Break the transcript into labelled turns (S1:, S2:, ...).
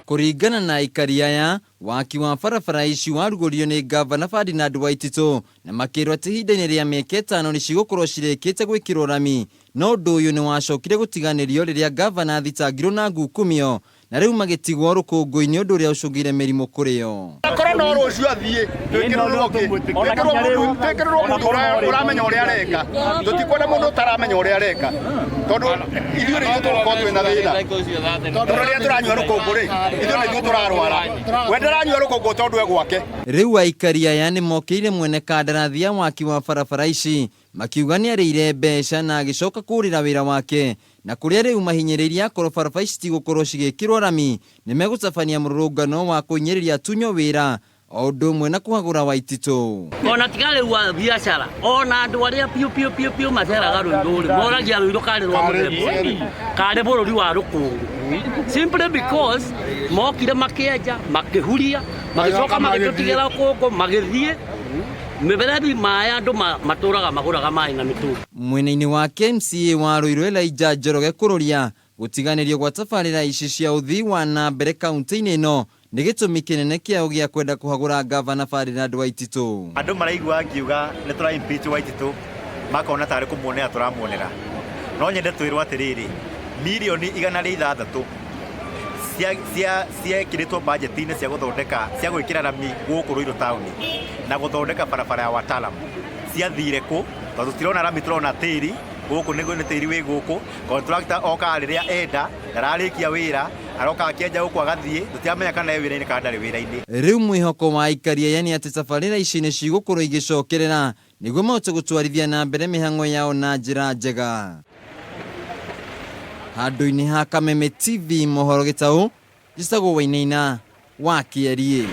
S1: Kũringana na aikari aya, waki wa barabara ici warugũrio nĩ Gavana Ferdinand Waititu na makĩrwo atĩ ihinda-inĩ rĩa mĩaka 5 nĩ cigũkorwo cirĩkĩte gwĩkĩrwo rami, no ũndũ ũyũ nĩ wacokire gũtiganĩrio rĩrĩa Gavana athitangirwo na ngukumio na rĩu magĩtigwo rũkũngũ-inĩ ũndũ ũrĩa ũcũngire mĩrimũ kũrĩ o.
S2: Korona rũciũ athiĩ twĩkĩrwo mũndũ ũramenya ũrĩa areka, tũtikwenda mũndũ ũtaramenya ũrĩa areka, tondũ ithuĩ nĩguo tũkorwo twĩna thĩna, tondũ rĩrĩa tũranyua rũkũngũ-rĩ ithuĩ nĩguo tũrarwara, we ndaranyua rũkũngũ tondũ e gwake.
S1: Rĩu aikari aya nĩ mokĩire mwene kandarathi ya waki wa barabara ici makiuga nĩ arĩire mbeca na agĩcoka kũrĩra wĩra wake, na kũrĩa rĩu mahinyĩrĩria akorwo barabara ici tigũkorwo cigĩkĩrwo rami nĩ megũtabania mũrũrũngano wa kũhinyĩrĩria tunyo wĩra o ũndũ ũmwe na kũhagũra Waititu.
S3: Ona tiga rĩu wa biacara ona andũ arĩa piũ maceraga rũirũ moragia rũirũ karĩ rwa mũthemba karĩ bũrũri wa rũkũngũ, simply because mokire makĩenja makĩhuria magĩcoka magĩtũtigĩra rũkũngũ magĩthiĩ mĩberethi maĩ andũ matũraga magũraga maĩ na mĩtũngi.
S1: Mwena-inĩ wake MCA wa Rũirũ Elijah Njoroge kũrũria gũtiganĩrio gwa tabarĩra ici cia ũthii wa na mbere kaunti-inĩ ĩno nĩ gĩtũmi kĩnene kĩao gĩa kwenda kũhagũra Gavana Ferdinand Waititu.
S4: Andũ maraigua ngiuga nĩ tũra impeach Waititu makona tarĩ kũmuonera tũramuonera, no nyende twĩrwo atĩrĩrĩ, mirioni 106 ciekĩrĩtwo budget-inĩ cia gũthondeka cia gwĩkĩra rami gũkũ Rũirũ taũni na gũthondeka barabara ya Wataalamu ciathire kũ? Tondũ tũtirona rami, tũrona tĩri gũkũ, nĩ tĩri wĩ gũkũ, contractor oka rĩrĩa enda ndararĩkia wĩra aroka akĩenja gũkũ agathiĩ, tũtiramenya kana e wĩra-inĩ kana ndarĩ wĩra-inĩ.
S1: Rĩu mwĩhoko wa aikari aya nĩ atĩ tabarĩra ici nĩ cigũkorwo igĩcokerera nĩguo mahote gũtwarithia na mbere mĩhang'o yao na njĩra njega. Handũ-inĩ ha Kameme TV mohoro Gĩtaũ, njĩtagwo Wainaina wa Kĩarie.